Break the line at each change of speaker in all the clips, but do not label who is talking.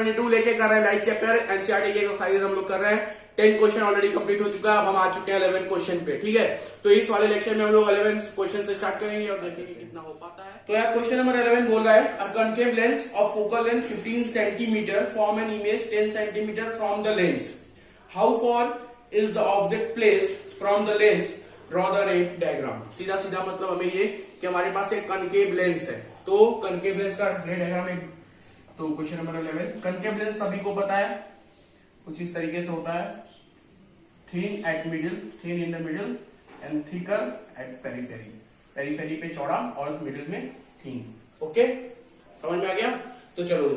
22 लेके कर रहे हैं लाइट चैप्टर एनसीईआरटी के एक्सरसाइज हम लोग कर रहे हैं। 10 क्वेश्चन ऑलरेडी कंप्लीट हो चुका है, अब हम आ चुके हैं 11 क्वेश्चन पे। ठीक है, तो इस वाले लेक्चर में हम लोग 11 क्वेश्चन से स्टार्ट करेंगे और देखेंगे कितना हो पाता है। तो यार क्वेश्चन नंबर 11 बोल रहा है, a concave lens of focal length 15 centimetre form an image 10 centimetre from the lens. How far is the object placed from the lens, draw the ray diagram. सीधा सीधा मतलब हमें ये कि हमारे पास एक कनकेव लेंस है, तो कनकेव लेंस का रे डायग्राम है। तो क्वेश्चन नंबर 11, कनकेव लेंस सभी को पता है, कुछ इस तरीके से होता है, thin eight middle, thin in the middle and thicker at periphery, periphery पे चौड़ा और मिडिल में थिन। ओके, समझ में आ गया। तो चलो,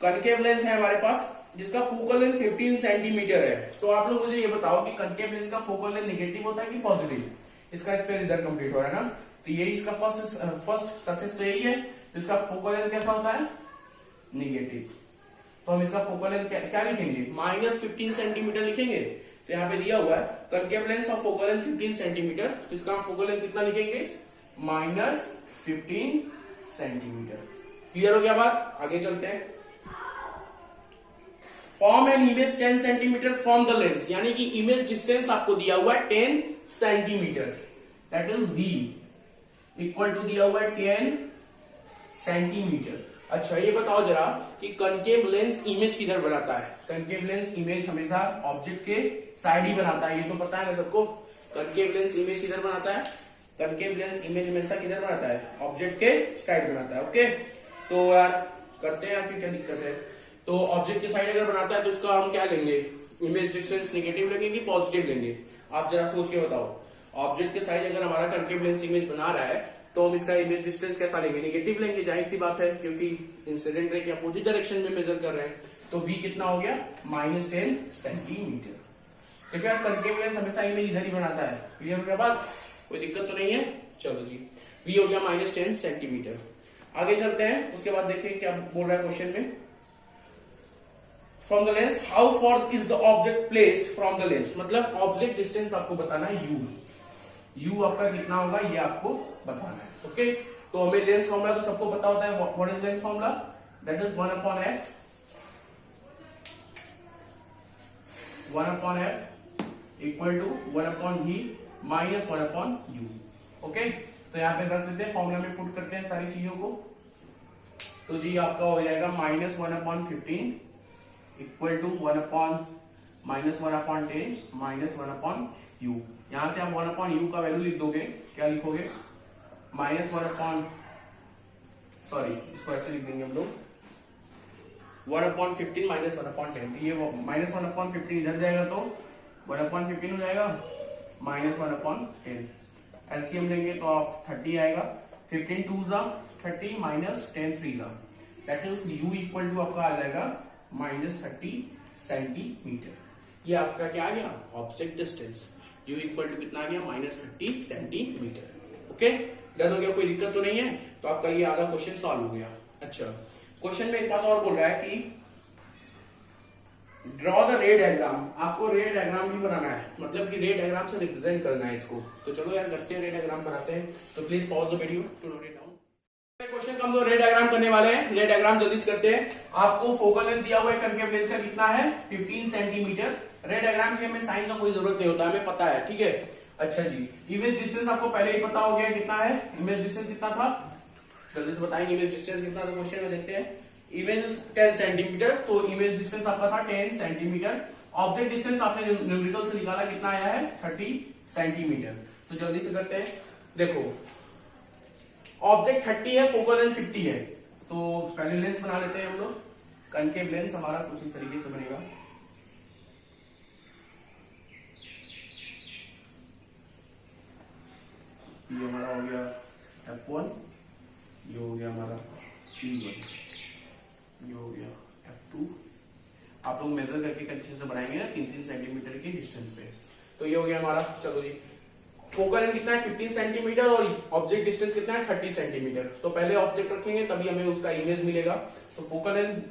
कनकेव लेंस है हमारे पास जिसका फोकल लेंथ 15 सेंटीमीटर है। तो आप लोग मुझे ये बताओ कि कनकेव लेंस का फोकल लेंथ नेगेटिव होता है कि पॉजिटिव। इसका स्पेयर इधर कंप्लीट हो रहा है ना, तो यही इसका फर्स्ट सरफेस तो यही है, इसका फोकल लेंथ कैसा होता है, निगेटिव। तो हम इसका फोकल लेंथ क्या लिखेंगे, -15 सेंटीमीटर लिखेंगे। तो यहाँ पे दिया हुआ है concave lens of focal length 15 centimetre, तो इसका हम फोकल लेंथ कितना लिखेंगे, -15 सेंटीमीटर। क्लियर हो गया बात, आगे चलते हैं। Form an image 10 centimetre from the lens, यानी कि इमेज डिस्टेंस आपको दिया हुआ है 10 centimetre, that is v equal to दिया हुआ है 10 सेंटीमीटर। अच्छा ये बताओ जरा कि कनकेव लेंस इमेज किधर बनाता है। कनकेव लेंस इमेज हमेशा ऑब्जेक्ट के साइड ही बनाता है, ये तो पता है ना सबको। कनकेव लेंस इमेज किधर बनाता है, कनकेव लेंस इमेज हमेशा किधर बनाता है, ऑब्जेक्ट के साइड बनाता है। ओके, तो यार करते हैं, फिर क्या दिक्कत है। तो ऑब्जेक्ट के साइड अगर बनाता है तो उसका हम क्या लेंगे, इमेज डिस्टेंस नेगेटिव लेंगे कि पॉजिटिव लेंगे, आप जरा सोच के बताओ। ऑब्जेक्ट के साइड अगर हमारा कनकेव लेंस इमेज बना रहा है तो हम इसका इमेज डिस्टेंस कैसा लेंगे, नेगेटिव लेंगे, जाहिर सी बात है, क्योंकि इंसिडेंट रे के अपोजिट डायरेक्शन में मेजर कर रहे हैं। तो v कितना हो गया, -10 सेंटीमीटर। ठीक है, कनकेव लेंस हमेशा इमेज इधर ही बनाता है। क्लियर हो गया बात, कोई दिक्कत तो नहीं है। चलो जी, v हो गया -10 सेंटीमीटर। आगे चलते हैं, उसके बाद देखें क्या बोल रहा है क्वेश्चन में। From the lens, how far is the object placed from the lens, मतलब ऑब्जेक्ट डिस्टेंस आपको बताना है u आपका कितना होगा ये आपको बताना है। ओके, तो हमें लेंस फॉर्मूला तो सबको पता होता है, what is lens formula, that is 1/f 1/f equal to 1/v minus 1/u। Okay, तो यहाँ पे रख देते हैं, फॉर्मूला में पुट करते हैं सारी चीजों को। तो जी आपका हो जाएगा -1/15 इक्वल टू 1/-1/10 माइनस 1/u। यहां से आप 1/u का वैल्यू लिख दोगे, क्या लिखोगे, इसको ऐसे लिख देंगे हम लोग 1/15 माइनस 1/10। ये -1/15 इधर जाएगा तो 1/15 हो जाएगा, -1/10। एलसीएम लेंगे तो आप 30 आएगा, 15 2 30 minus 10 3 that is u equal to आपका आ जाएगा -30 सेंटीमीटर। ये आपका क्या आ गया, object distance. u equal to कितना आ गया, -30 सेंटीमीटर। ओके, डन हो गया, कोई दिक्कत तो नहीं है। तो आपका ये आधा क्वेश्चन सॉल्व हो गया। अच्छा, क्वेश्चन में एक बात और बोल रहा है कि ड्रॉ द रे डायग्राम, आपको रे डायग्राम भी बनाना है, मतलब कि रे डायग्राम से रिप्रेजेंट करना है इसको। तो चलो यार करते हैं, रे डायग्राम बनाते हैं। तो please pause the video to note it down. Question का हम लोग रे डायग्राम करने वाले हैं। रे डायग्राम जल्दी से करते हैं। आपको फोकल लेंथ दिया हुआ है कनकेव लेंस का कितना है, 15 सेंटीमीटर। रे डायग्राम के हमें साइन का कोई जरूरत नहीं होता, हमें पता है। ठीक है, अच्छा जी, इमेज डिस्टेंस आपको पहले ही पता हो गया कितना है, इमेज डिस्टेंस कितना था, जल्दी से बताएंगे इमेज डिस्टेंस कितना था। क्वेश्चन में देखते हैं, इमेज 10 सेंटीमीटर, तो इमेज डिस्टेंस आपका था 10 सेंटीमीटर। ऑब्जेक्ट डिस्टेंस आपने न्यूमेरिकल से निकाला, कितना आया है, 30 सेंटीमीटर। तो जल्दी से करते हैं, देखो ऑब्जेक्ट 30 है, फोकल लेंथ 50 है। तो पहले लेंस बना लेते हैं हम लोग। कनकेव लेंस हमारा कुछ इस तरीके से बनेगा। ये हमारा हो गया f1, ये हो गया हमारा c1, ये हो गया f2। आप लोग मेजर करके कंडीशन से बनाएंगे ना 3-3 सेंटीमीटर के डिस्टेंस पे। तो ये हो गया हमारा। चलो जी, फोकल लेंथ कितना है, 15 सेंटीमीटर और ऑब्जेक्ट डिस्टेंस कितना है, 30 सेंटीमीटर। तो पहले ऑब्जेक्ट रखेंगे तभी हमें उसका इमेज मिलेगा। तो फोकल लेंथ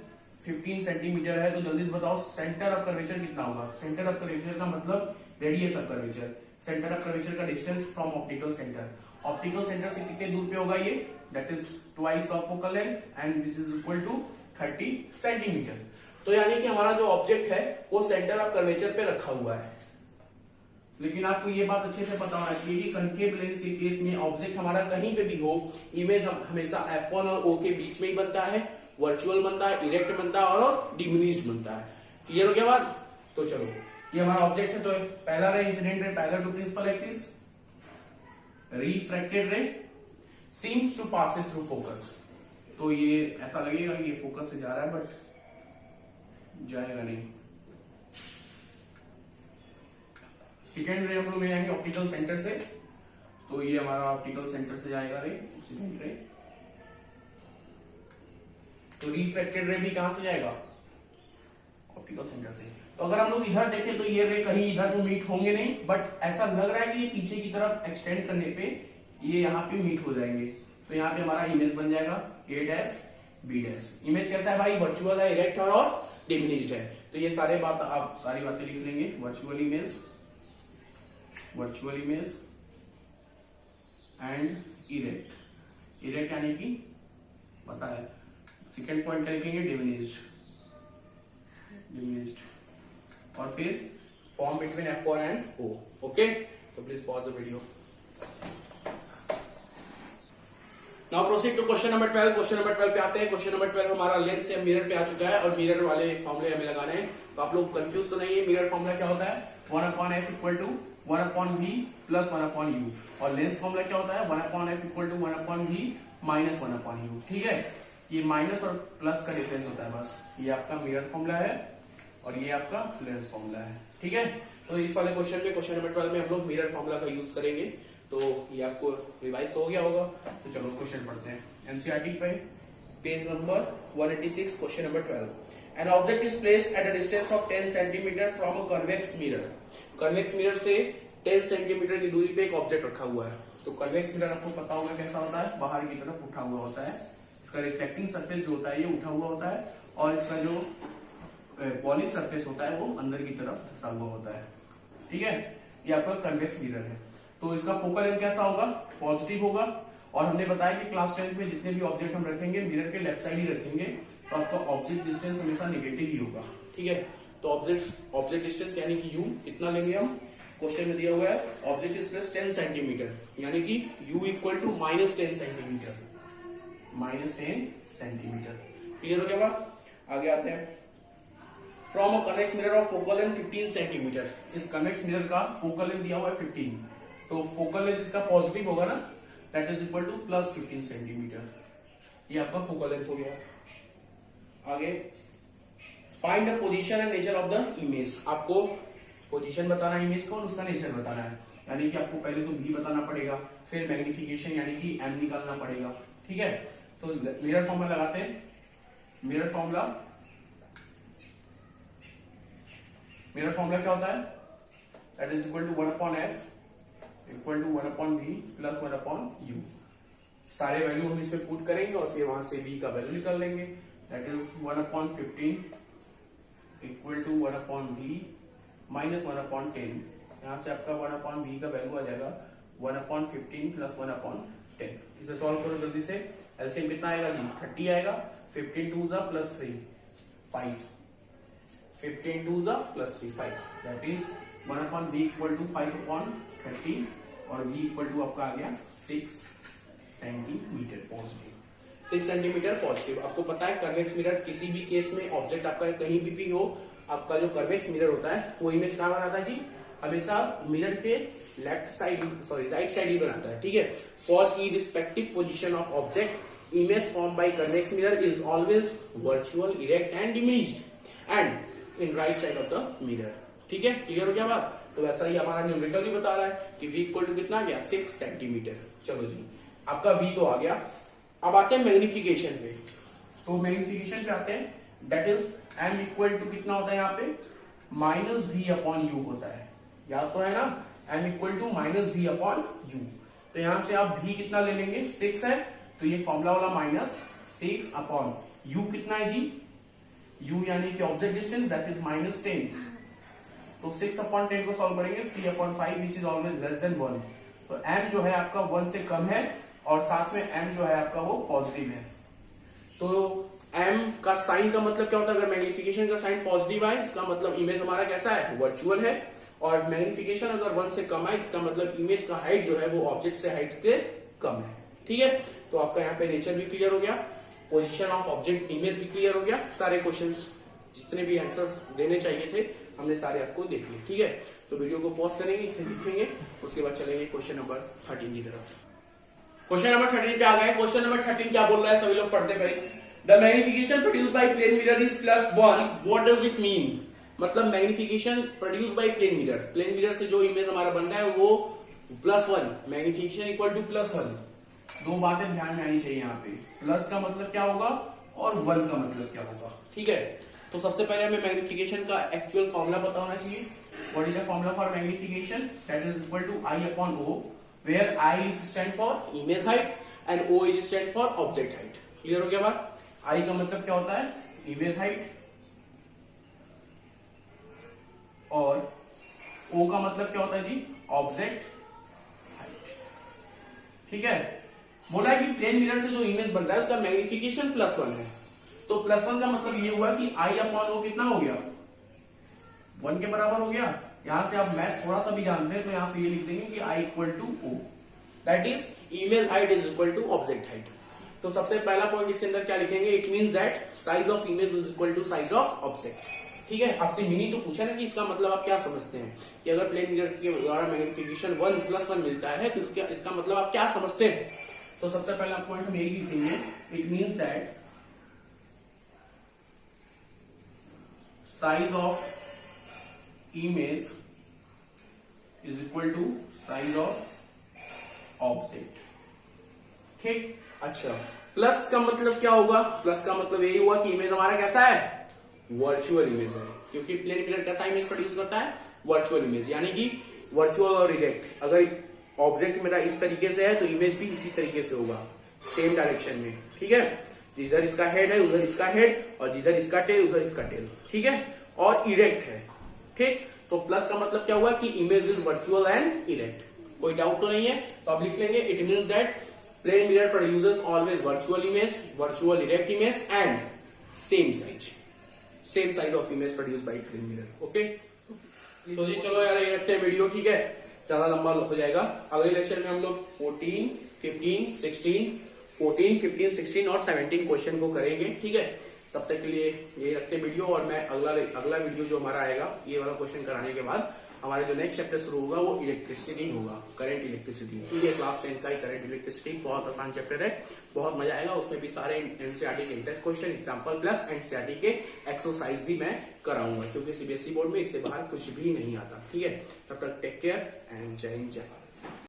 15 सेंटीमीटर है, तो जल्दी से बताओ सेंटर ऑफ कर्वेचर कितना होगा। सेंटर ऑफ कर्वेचर का मतलब radius of curvature, centre of curvature का distance from optical centre. Optical centre से कितने दूर पे होगा ये, that is twice of focal length and this is equal to 30 centimetre. तो यानी कि हमारा जो ऑब्जेक्ट है वो सेंटर ऑफ कर्वेचर पे रखा हुआ है। लेकिन आपको ये बात अच्छे से पता होना चाहिए कि कनकेव लेंस के केस में ऑब्जेक्ट हमारा कहीं पे भी हो, इमेज हमेशा F1 और O के बीच में ही बनता है, वर्चुअल बनता है, इरेक्ट बनता है और डिमिनिश्ड बनता है। क्लियर हो गया बात? तो चलो, ये हमारा ऑब्जेक्ट है। तो पहला ray incident ray parallel to principal axis, refracted ray seems to passes through focus. तो ये ऐसा लगेगा कि ये फोकस से जा रहा है बट जाएगा नहीं। सेकेंड रे हम लोग ले जाएंगे ऑप्टिकल सेंटर से, तो ये हमारा ऑप्टिकल सेंटर से जाएगा रे सेकेंड रे। तो रिफ्रैक्टेड रे भी कहां से जाएगा? ऑप्टिकल सेंटर से। तो अगर हम लोग इधर देखें तो ये रे कहीं इधर तो मीट होंगे नहीं, बट ऐसा लग रहा है कि ये पीछे की तरफ एक्सटेंड करने पे ये यहाँ पे मीट हो जाएंगे। तो यहाँ पे हमारा इमेज बन जाएगा A dash B dash. Image कैसा है भाई? वर्चुअल है, इरेक्ट है और डिमिनिश्ड है। तो ये सारी बातें लिख लेंगे। Virtual image and erect. Erect यानी कि पता है। सेकेंड पॉइंट लिखेंगे डिमिनिश्ड, और फिर form between F1 and O। Okay, तो please pause the video. Now proceed to question number 12। Question number 12 पे आते हैं। क्वेश्चन नंबर 12 हमारा लेंस से मिरर पे आ चुका है और मिरर वाले फॉर्मूले हमें लगाने हैं। तो आप लोग कंफ्यूज तो नहीं है। मिरर फॉर्मूला क्या होता है? 1/f equal to 1/v plus 1/u। और लेंस फॉर्मूला क्या होता है? 1/f equal to 1/v minus 1/u। ठीक है, ये माइनस और प्लस का डिफरेंस होता है बस। ये आपका मिरर फॉर्मूला है और ये आपका लेंस फॉर्मूला है। ठीक है, तो इस वाले क्वेश्चन में, क्वेश्चन नंबर 12 में हम लोग मिरर फॉर्मूला का यूज करेंगे। तो ये आपको रिवाइज तो हो गया होगा। तो चलो क्वेश्चन पढ़ते हैं। एनसीईआरटी पे page number 186, question number 12। An object is placed at a distance of 10 centimetre from a convex mirror. Convex mirror से 10 सेंटीमीटर की दूरी पे एक ऑब्जेक्ट रखा हुआ है। तो कन्वेक्स मिरर आपको पता होगा कैसा होता है? बाहर की तरफ उठा हुआ होता है। इसका रिफ्लेक्टिंग सरफेस जो होता है ये उठा हुआ होता है, और इसका जो पॉलिश सरफेस होता है वो अंदर की तरफ धंसा हुआ होता है। ठीक है, ये आपका कन्वेक्स मिरर है। तो इसका फोकल लेंथ कैसा होगा? पॉजिटिव होगा। और हमने बताया कि क्लास 10 में जितने भी ऑब्जेक्ट हम रखेंगे मिरर के लेफ्ट साइड ही रखेंगे, तो आपका ऑब्जेक्ट डिस्टेंस हमेशा नेगेटिव ही होगा। ठीक है, तो ऑब्जेक्ट डिस्टेंस यानी कि u कितना लेंगे हम? क्वेश्चन में दिया हुआ है ऑब्जेक्ट इज प्लेस्ड 10 सेंटीमीटर, यानी कि u equal to -10 centimetre. -10 centimetre. Clear हो गया बात? आगे आते हैं। From a convex mirror of focal length 15 centimetre. इस कन्वेक्स मिरर का फोकल लेंथ दिया हुआ है 15, तो फोकल लेंथ इसका पॉजिटिव होगा ना, that is equal two plus 15 centimetre. ये आपका फोकल लेंथ हो गया। आगे find the position and nature of the image. आपको पोजीशन बताना है इमेज का और उसका नेचर बताना है। यानी कि आपको पहले तो v बताना पड़ेगा, फिर मैग्निफिकेशन यानी कि m निकालना पड़ेगा। ठीक है, तो मिरर फॉर्मूला लगाते हैं। मिरर फॉर्मूला क्या होता है? That is equal to 1/f equal to 1/v plus 1/u। सारे वैल्यू हम इसमें पुट करेंगे और फिर वहां से v का वैल्यू निकाल लेंगे। That is 1/15 equal to 1/v minus 1/10। यहां से आपका 1/v का वैल्यू आ जाएगा 1/15 प्लस 1/10। इसे सॉल्व करो जल्दी से। एलसीएम कितना आएगा जी? 30 आएगा। 15 2 जा प्लस 3 5। 15 2 जा plus 3 5। That is 1/v equal to 5/30 और v इक्वल टू आपका आ गया 6 सेंटीमीटर पॉजिटिव। 6 centimetre positive. आपको पता है कन्वेक्स मिरर किसी भी केस में ऑब्जेक्ट आपका कहीं भी हो, आपका जो कन्वेक्स मिरर होता है वो इमेज कहां बनाता है जी? हमेशा मिरर के राइट साइड ही बनाता है। ठीक है, for E respective position of object image form by convex mirror is always virtual, erect and diminished and in right side of the mirror. ठीक है, क्लियर हो गया बात? तो वैसा ही हमारा न्यूमेरिकल भी बता रहा है कि v इक्वल टू कितना आ गया? 6 सेंटीमीटर। चलो जी, आपका v तो आ गया। अब आते हैं मैग्निफिकेशन पे। तो मैग्निफिकेशन पे आते हैं, that is m equal to कितना होता है यहाँ पे? -v/u होता है, याद तो है ना? m equal to -v/u। तो यहां से आप v कितना ले लेंगे? 6 है, तो ये फॉर्मूला वाला -6/u कितना है जी? u यानी कि ऑब्जेक्ट डिस्टेंस, दैट इज -10। तो 6/10 को सॉल्व करेंगे 3/5 which is always less than 1। तो m जो है आपका 1 से कम है और साथ में m जो है आपका वो पॉजिटिव है। तो एम का साइन का मतलब क्या होता है, अगर मैग्निफिकेशन का साइन पॉजिटिव है इसका मतलब इमेज हमारा कैसा है, वर्चुअल है। और मैग्निफिकेशन अगर 1 से कम है इसका मतलब इमेज का हाइट जो है वो ऑब्जेक्ट से हाइट से कम है। ठीक है, तो आपका यहाँ पे नेचर भी क्लियर हो गया, पोजीशन ऑफ ऑब्जेक्ट इमेज भी क्लियर हो गया। सारे क्वेश्चंस जितने भी आंसर्स देने चाहिए थे हमने सारे आपको दे दिए। ठीक है, तो वीडियो को पॉज करेंगे, इसे लिखेंगे, उसके बाद चलेंगे क्वेश्चन नंबर 13 की तरफ। क्वेश्चन नंबर 13 पे आ गए। क्वेश्चन नंबर 13 क्या बोल रहा है, सभी लोग पढ़ते पहले। The magnification produce by plane mirror is +1, what does it mean. मतलब magnification produce by plane mirror, plane mirror से जो इमेज हमारा बन रहा है वो +1, मैग्निफिकेशन इक्वल टू +1। दो बातें ध्यान में आनी चाहिए यहाँ पे, प्लस का मतलब क्या होगा और 1 का मतलब क्या होगा। ठीक है, तो सबसे पहले हमें मैग्निफिकेशन का एक्चुअल फॉर्मूला पता होना चाहिए। What is the formula for magnification, that is equal to I/O, where I is stand for image height and O is stand for object height। Clear हो गया बात। I का मतलब क्या होता है, इमेज हाइट, और O का मतलब क्या होता है जी, ऑब्जेक्ट हाइट। ठीक है, बोला है कि प्लेन मिरर से जो इमेज बन रहा है उसका मैग्निफिकेशन +1 है, तो +1 का मतलब ये हुआ कि I/O कितना हो गया, 1 के बराबर हो गया। यहां से आप मैथ थोड़ा सा भी जानते हैं तो यहां से ये लिख देंगे कि I = O, that is image height is equal to object height. तो सबसे पहला पॉइंट इसके अंदर क्या लिखेंगे, it means that size of image is equal to size of object. ठीक है, आपसे मीनिंग तो पूछा ना कि इसका मतलब आप क्या समझते हैं, कि अगर प्लेन मिरर के द्वारा मैग्निफिकेशन 1+1 मिलता है तो इसका मतलब आप क्या समझते हैं। तो सबसे पहला पॉइंट हम यही लिखेंगे, it means that size of image is equal to size of object. ठीक, अच्छा, प्लस का मतलब क्या होगा, प्लस का मतलब यही हुआ कि इमेज हमारा कैसा है, वर्चुअल इमेज है, क्योंकि प्लेन मिरर कैसा इमेज प्रोड्यूस करता है, वर्चुअल इमेज, यानी कि वर्चुअल और इरेक्ट। अगर ऑब्जेक्ट मेरा इस तरीके से है तो इमेज भी इसी तरीके से होगा, सेम डायरेक्शन में। ठीक है, जिधर इसका हेड है उधर इसका हेड, और जिधर इसका टेल उधर इसका टेल। ठीक है, और इरेक्ट है। ठीक, तो प्लस का मतलब क्या हुआ कि image is virtual and erect. कोई डाउट तो नहीं है, तो आप लिख लेंगे, it means that plane mirror produces always virtual image, virtual erect image and same size of image produce by plane mirror. Okay, तो जी चलो यार ये रखते हैं वीडियो। ठीक है, ज्यादा लंबा हो जाएगा। अगले लेक्चर में हम लोग 14, 15, 16 और 17 क्वेश्चन को करेंगे। ठीक है, तब तक के लिए यही रखते हैं वीडियो, और मैं अगला वीडियो जो हमारा आएगा ये वाला क्वेश्चन कराने के बाद हमारा जो नेक्स्ट चैप्टर शुरू होगा वो इलेक्ट्रिसिटी होगा, करंट इलेक्ट्रिसिटी। ठीक है, क्लास 10 का ही करंट इलेक्ट्रिसिटी बहुत आसान चैप्टर है, बहुत मजा आएगा। उसमें भी सारे एनसीईआरटी के interest question, example plus NCERT के एक्सरसाइज भी मैं कराऊंगा, क्योंकि सीबीएसई बोर्ड में इससे बाहर कुछ भी नहीं आता। ठीक है, तब तक टेक केयर एंड जय हिंद जय भारत।